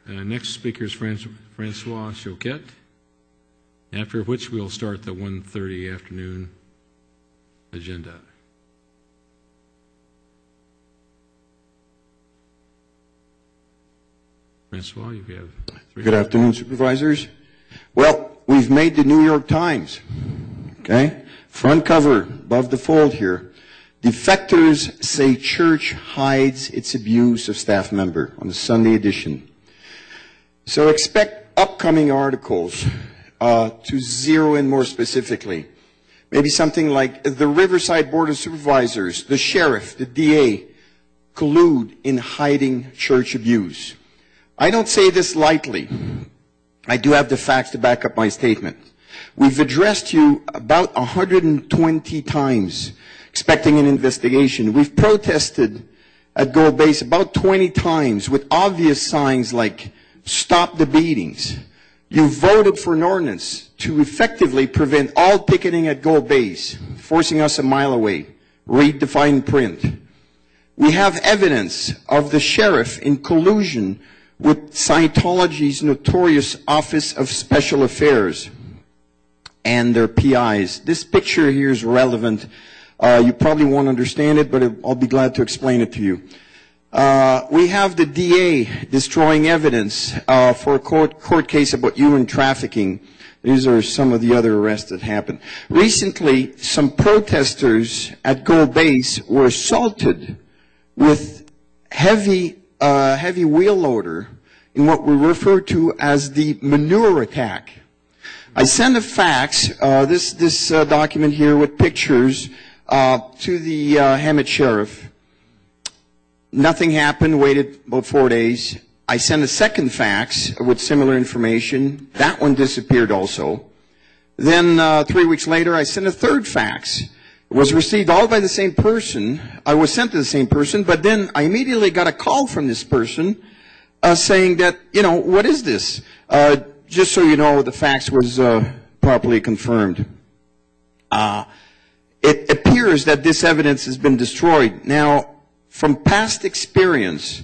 Next speaker is Francois Choquette, after which we'll start the 1:30 afternoon agenda. Francois, you have 3 Good afternoon, Supervisors. Well, we've made the New York Times, okay? Front cover, above the fold here. Defectors say church hides its abuse of staff member on the Sunday edition. So expect upcoming articles to zero in more specifically. Maybe something like the Riverside Board of Supervisors, the sheriff, the DA, collude in hiding church abuse. I don't say this lightly. I do have the facts to back up my statement. We've addressed you about 120 times, expecting an investigation. We've protested at Gold Base about 20 times with obvious signs like stop the beatings. You voted for an ordinance to effectively prevent all picketing at Gold Base, forcing us a mile away. Read the fine print. We have evidence of the sheriff in collusion with Scientology's notorious Office of Special Affairs and their PIs. This picture here is relevant. You probably won't understand it, but I'll be glad to explain it to you. We have the DA destroying evidence for a court case about human trafficking. These are some of the other arrests that happened. Recently, some protesters at Gold Base were assaulted with heavy wheel loader in what we refer to as the manure attack. I sent a fax, this document here with pictures, to the Hemet sheriff. Nothing happened, waited about 4 days. I sent a second fax with similar information. That one disappeared also. Then 3 weeks later, I sent a third fax. It was received all by the same person. I was sent to the same person, but then I immediately got a call from this person saying that, you know, what is this? Just so you know, the fax was properly confirmed. It appears that this evidence has been destroyed. Now, from past experience,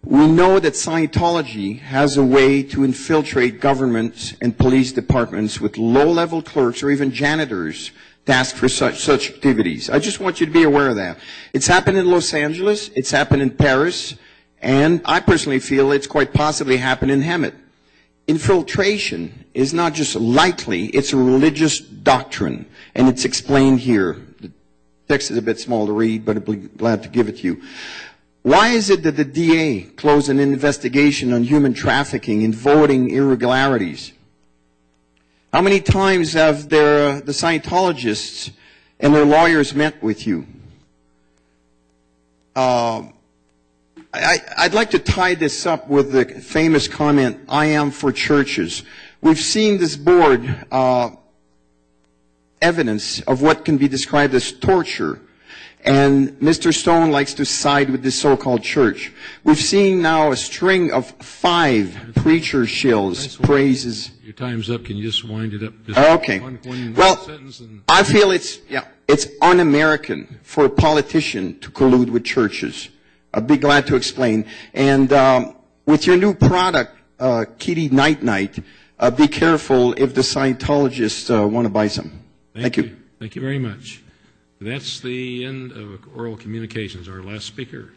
we know that Scientology has a way to infiltrate governments and police departments with low-level clerks or even janitors tasked for such activities. I just want you to be aware of that. It's happened in Los Angeles, it's happened in Paris, and I personally feel it's quite possibly happened in Hemet. Infiltration is not just likely, it's a religious doctrine, and it's explained here. The text is a bit small to read, but I'd be glad to give it to you. Why is it that the DA closed an investigation on human trafficking and voting irregularities? How many times have the Scientologists and their lawyers met with you? I'd like to tie this up with the famous comment, I am for churches. We've seen this board evidence of what can be described as torture. And Mr. Stone likes to side with this so-called church. We've seen now a string of 5 preacher shills, praises. Your time's up. Can you just wind it up? Just okay. One sentence and I feel it's un-American for a politician to collude with churches. I'd be glad to explain. And with your new product, Kitty Night Night, be careful if the Scientologists want to buy some. Thank you. Thank you very much. That's the end of oral communications. Our last speaker.